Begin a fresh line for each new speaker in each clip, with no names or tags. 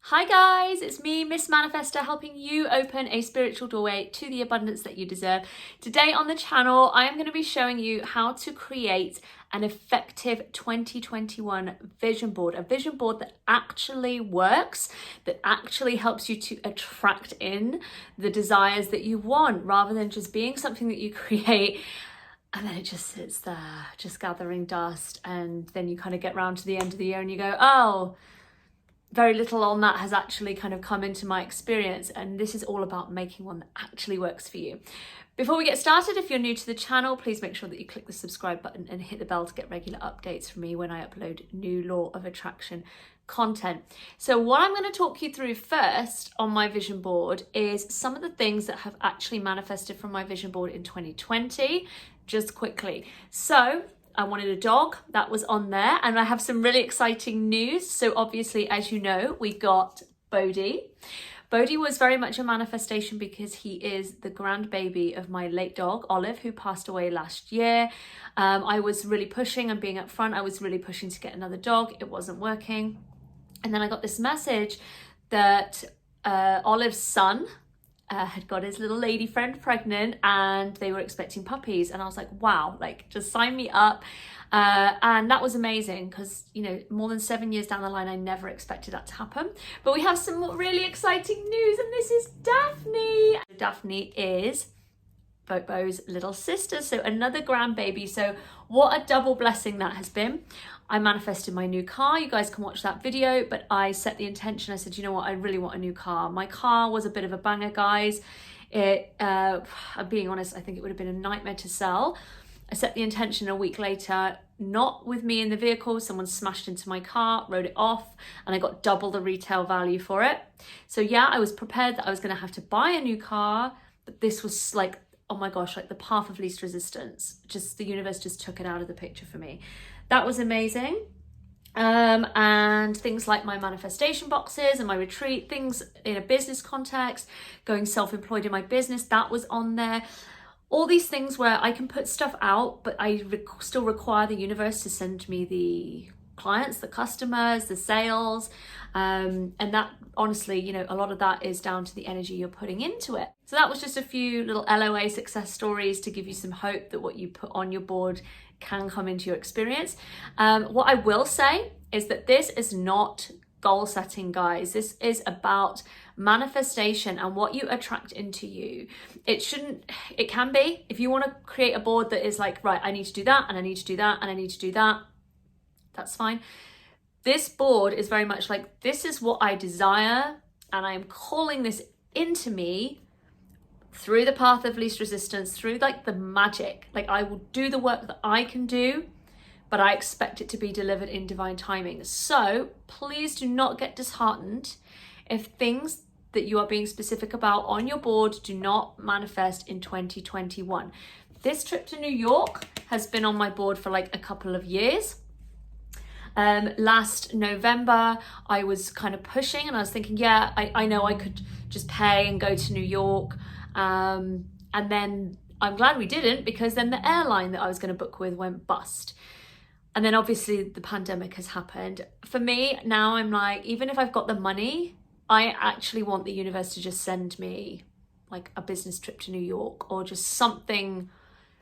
Hi guys, it's me, Miss Manifester, helping you open a spiritual doorway to the abundance that you deserve. Today on the channel, I am going to be showing you how to create an effective 2021 vision board, a vision board that actually works, that actually helps you to attract in the desires that you want, rather than just being something that you create and then it just sits there, just gathering dust, and then you kind of get round to the end of the year and you go, oh, very little on that has actually kind of come into my experience, and this is all about making one that actually works for you. Before we get started, if you're new to the channel, please make sure that you click the subscribe button and hit the bell to get regular updates from me when I upload new Law of Attraction content. So what I'm going to talk you through first on my vision board is some of the things that have actually manifested from my vision board in 2020, just quickly. So I wanted a dog, that was on there, and I have some really exciting news. So obviously, as you know, we got Bodhi. Bodhi was very much a manifestation because he is the grandbaby of my late dog, Olive, who passed away last year. I was really pushing and being upfront. I was really pushing to get another dog. It wasn't working. And then I got this message that Olive's son had got his little lady friend pregnant and they were expecting puppies, and I was like, wow, like just sign me up. And that was amazing because, you know, more than 7 years down the line, I never expected that to happen. But we have some really exciting news, and this is Daphne. Daphne is Bobo's little sister, so another grandbaby. So what a double blessing that has been. I manifested my new car. You guys can watch that video, but I set the intention. I said, you know what, I really want a new car. My car was a bit of a banger, guys. I'm being honest, I think it would have been a nightmare to sell. I set the intention a week later, not with me in the vehicle. Someone smashed into my car, wrote it off, and I got double the retail value for it. So yeah, I was prepared that I was going to have to buy a new car, but this was like, oh my gosh, like the path of least resistance. Just the universe just took it out of the picture for me. That was amazing. And things like my manifestation boxes and my retreat, things in a business context, going self-employed in my business, that was on there. All these things where I can put stuff out, but I still require the universe to send me the clients, the customers, the sales. And that, honestly, you know, a lot of that is down to the energy you're putting into it. So that was just a few little LOA success stories to give you some hope that what you put on your board can come into your experience. What I will say is that this is not goal setting, guys. This is about manifestation and what you attract into you. It can be, if you want to create a board that is like, right, I need to do that, and I need to do that, and I need to do that, that's fine. This board is very much like, this is what I desire, and I am calling this into me through the path of least resistance, through like the magic. Like, I will do the work that I can do, but I expect it to be delivered in divine timing. So please do not get disheartened if things that you are being specific about on your board do not manifest in 2021. This trip to New York has been on my board for like a couple of years. Last November, I was kind of pushing and I was thinking, yeah, I know I could just pay and go to New York. And then I'm glad we didn't, because then the airline that I was going to book with went bust. And then obviously the pandemic has happened. For me, now I'm like, even if I've got the money, I actually want the universe to just send me like a business trip to New York or just something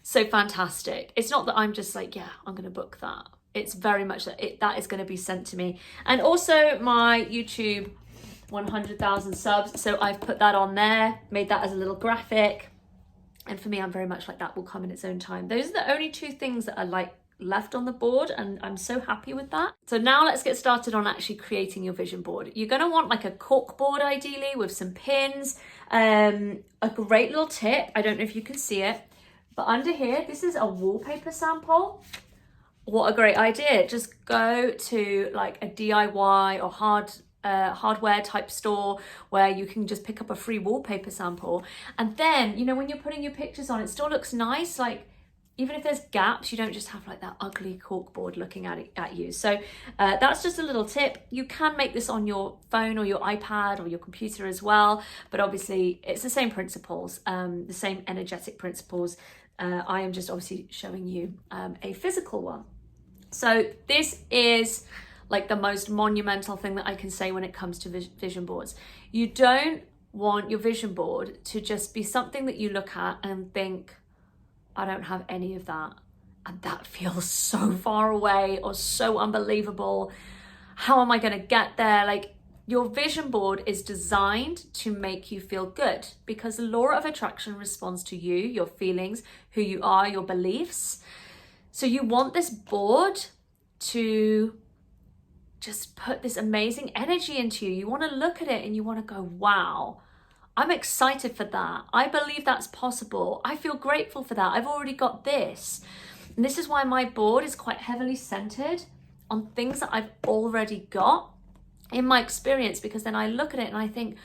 so fantastic. It's not that I'm just like, yeah, I'm going to book that. It's very much that is going to be sent to me. And also my YouTube 100,000 subs. So I've put that on there, made that as a little graphic. And for me, I'm very much like, that will come in its own time. Those are the only two things that are like left on the board, and I'm so happy with that. So now let's get started on actually creating your vision board. You're going to want like a cork board, ideally, with some pins. A great little tip, I don't know if you can see it, but under here, this is a wallpaper sample. What a great idea. Just go to like a DIY or hardware type store where you can just pick up a free wallpaper sample. And then, you know, when you're putting your pictures on, it still looks nice. Like, even if there's gaps, you don't just have like that ugly corkboard looking at you. So that's just a little tip. You can make this on your phone or your iPad or your computer as well, but obviously it's the same principles, the same energetic principles. I am just obviously showing you a physical one. So this is like the most monumental thing that I can say when it comes to vision boards. You don't want your vision board to just be something that you look at and think, I don't have any of that. And that feels so far away or so unbelievable. How am I going to get there? Like, your vision board is designed to make you feel good, because the law of attraction responds to you, your feelings, who you are, your beliefs. So you want this board to just put this amazing energy into you. You want to look at it and you want to go, wow, I'm excited for that. I believe that's possible. I feel grateful for that. I've already got this. And this is why my board is quite heavily centered on things that I've already got in my experience, because then I look at it and I think,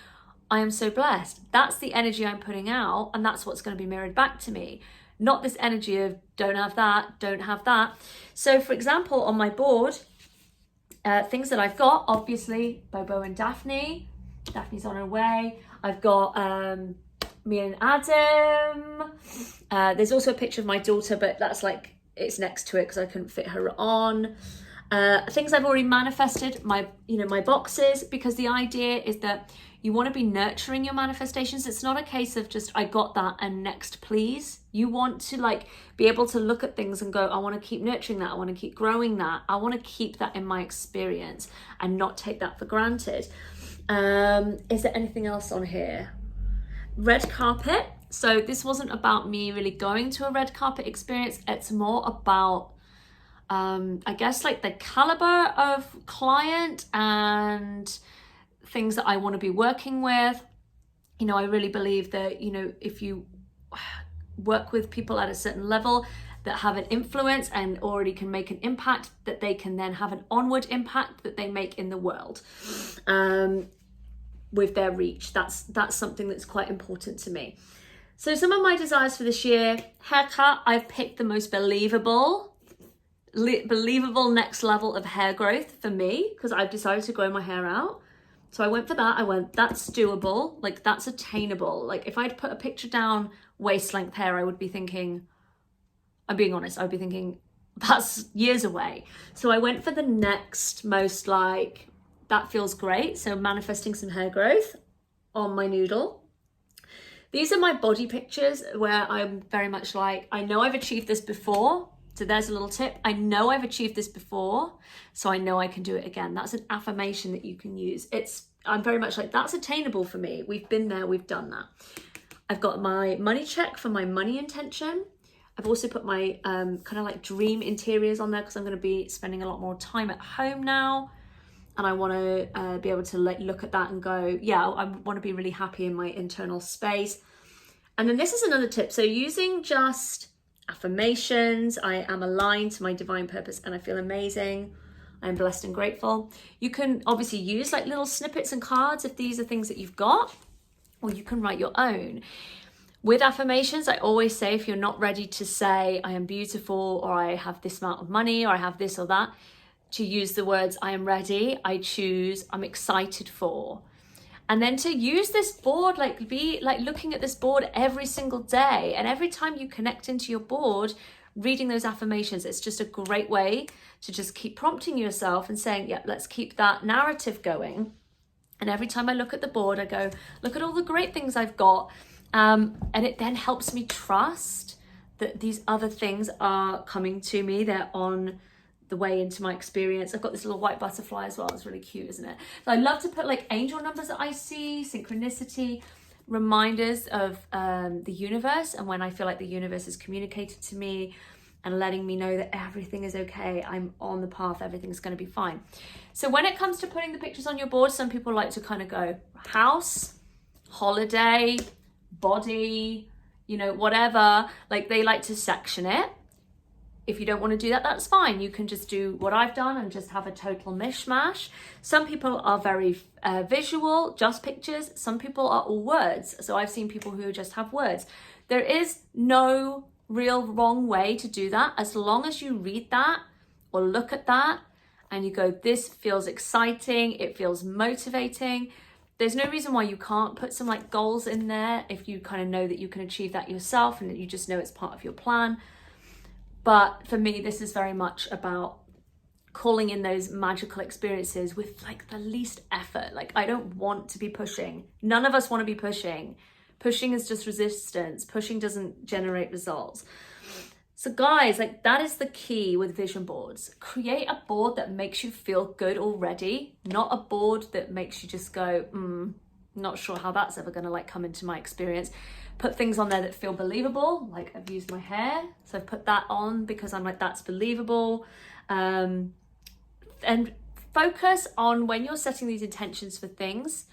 I am so blessed. That's the energy I'm putting out, and that's what's going to be mirrored back to me. Not this energy of don't have that, don't have that. So for example, on my board, things that I've got, obviously, Bobo and Daphne. Daphne's on her way. I've got me and Adam. There's also a picture of my daughter, but that's like, it's next to it because I couldn't fit her on. Things I've already manifested, my boxes, because the idea is that you want to be nurturing your manifestations. It's not a case of just, I got that and next, please. You want to like be able to look at things and go, I want to keep nurturing that. I want to keep growing that. I want to keep that in my experience and not take that for granted. Is there anything else on here? Red carpet. So this wasn't about me really going to a red carpet experience. It's more about, I guess, like the caliber of client and things that I want to be working with. I really believe that, if you work with people at a certain level that have an influence and already can make an impact, that they can then have an onward impact that they make in the world with their reach. That's something that's quite important to me. So some of my desires for this year: haircut. I've picked the most believable next level of hair growth for me, because I've decided to grow my hair out. So I went for that. I went, that's doable, like that's attainable. Like if I'd put a picture down waist length hair, I would be thinking, I'm being honest, I'd be thinking that's years away. So I went for the next most, like, that feels great. So manifesting some hair growth on my noodle. These are my body pictures where I'm very much like, I know I've achieved this before. So there's a little tip. I know I've achieved this before, so I know I can do it again. That's an affirmation that you can use. I'm very much like, that's attainable for me. We've been there, we've done that. I've got my money check for my money intention. I've also put my kind of like dream interiors on there, because I'm going to be spending a lot more time at home now. And I want to be able to look at that and go, yeah, I want to be really happy in my internal space. And then this is another tip. So using just affirmations: I am aligned to my divine purpose and I feel amazing. I'm blessed and grateful. You can obviously use like little snippets and cards if these are things that you've got, or you can write your own. With affirmations, I always say, if you're not ready to say I am beautiful, or I have this amount of money, or I have this or that, to use the words I am ready, I choose, I'm excited for. And then to use this board, like be like looking at this board every single day. And every time you connect into your board, reading those affirmations, it's just a great way to just keep prompting yourself and saying, yeah, let's keep that narrative going. And every time I look at the board, I go, look at all the great things I've got. And it then helps me trust that these other things are coming to me. They're on the way into my experience. I've got this little white butterfly as well. It's really cute, isn't it? So I love to put like angel numbers that I see, synchronicity, reminders of the universe, and when I feel like the universe is communicated to me and letting me know that everything is okay, I'm on the path, everything's going to be fine. So when it comes to putting the pictures on your board, some people like to kind of go house, holiday, body, whatever, like they like to section it. If you don't want to do that, that's fine. You can just do what I've done and just have a total mishmash. Some people are very visual, just pictures. Some people are all words. So I've seen people who just have words. There is no real wrong way to do that. As long as you read that or look at that and you go, this feels exciting, it feels motivating. There's no reason why you can't put some like goals in there if you kind of know that you can achieve that yourself and that you just know it's part of your plan. But for me, this is very much about calling in those magical experiences with like the least effort. Like, I don't want to be pushing. None of us want to be pushing. Pushing is just resistance. Pushing doesn't generate results. So guys, like, that is the key with vision boards. Create a board that makes you feel good already, not a board that makes you just go, not sure how that's ever gonna like come into my experience. Put things on there that feel believable. Like, I've used my hair, so I've put that on because I'm like, that's believable. And focus on, when you're setting these intentions for things,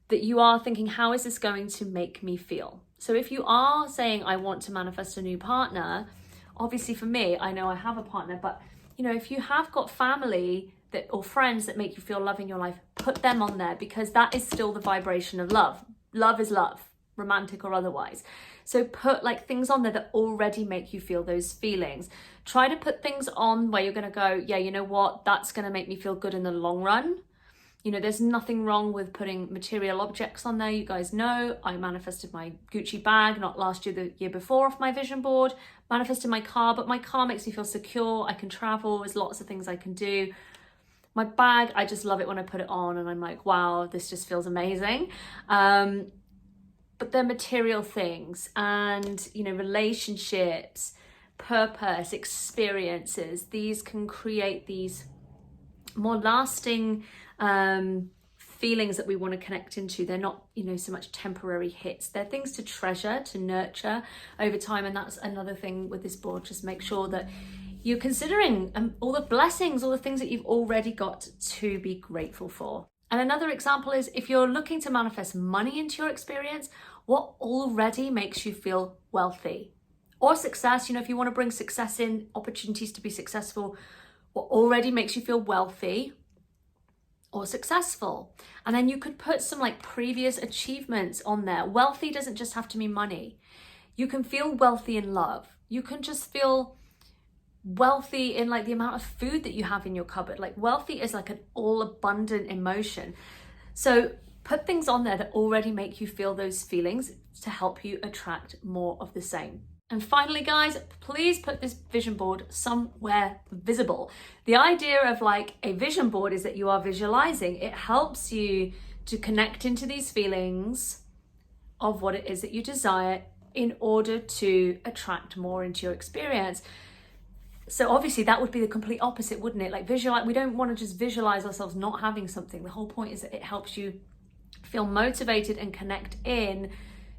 that you are thinking, how is this going to make me feel? So if you are saying, I want to manifest a new partner, obviously for me, I know I have a partner, but you know, if you have got family that or friends that make you feel love in your life, put them on there, because that is still the vibration of love. Love is love, romantic or otherwise. So put like things on there that already make you feel those feelings. Try to put things on where you're going to go, yeah, you know what, that's going to make me feel good in the long run. You know, there's nothing wrong with putting material objects on there. You guys know I manifested my Gucci bag, not last year, the year before, off my vision board. Manifested my car, but my car makes me feel secure. I can travel. There's lots of things I can do. My bag, I just love it when I put it on and I'm like, wow, this just feels amazing. But they're material things, and, you know, relationships, purpose, experiences. These can create these more lasting feelings that we want to connect into. They're not, you know, so much temporary hits. They're things to treasure, to nurture over time. And that's another thing with this board. Just make sure that you're considering all the blessings, all the things that you've already got to be grateful for. And another example is, if you're looking to manifest money into your experience, what already makes you feel wealthy? Or success, you know, if you want to bring success in, opportunities to be successful, what already makes you feel wealthy or successful? And then you could put some like previous achievements on there. Wealthy doesn't just have to mean money. You can feel wealthy in love. You can just feel wealthy in like the amount of food that you have in your cupboard. Like, wealthy is like an all abundant emotion. So put things on there that already make you feel those feelings to help you attract more of the same. And finally, guys, please put this vision board somewhere visible. The idea of like a vision board is that you are visualizing. It helps you to connect into these feelings of what it is that you desire in order to attract more into your experience. So obviously that would be the complete opposite, wouldn't it? Like, we don't want to just visualize ourselves not having something. The whole point is that it helps you feel motivated and connect in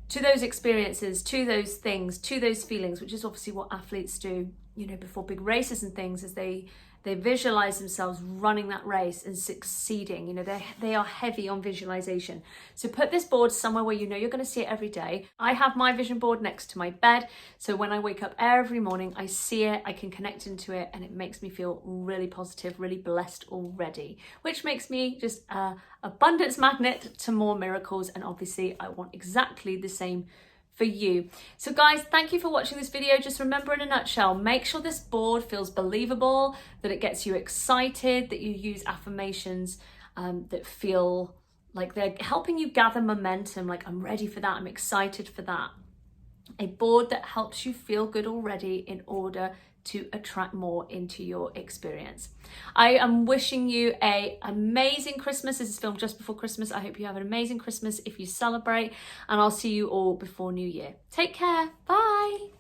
to those experiences, to those things, to those feelings, which is obviously what athletes do, you know, before big races and things, is they visualize themselves running that race and succeeding. You know, they are heavy on visualization. So put this board somewhere where you know you're going to see it every day. I have my vision board next to my bed, so when I wake up every morning, I see it, I can connect into it, and it makes me feel really positive, really blessed already, which makes me just an abundance magnet to more miracles. And obviously I want exactly the same for you. So guys, thank you for watching this video. Just remember, in a nutshell, make sure this board feels believable, that it gets you excited, that you use affirmations that feel like they're helping you gather momentum, like, I'm ready for that, I'm excited for that. A board that helps you feel good already in order to attract more into your experience. I am wishing you an amazing Christmas. This is filmed just before Christmas. I hope you have an amazing Christmas if you celebrate, and I'll see you all before New Year. Take care. Bye.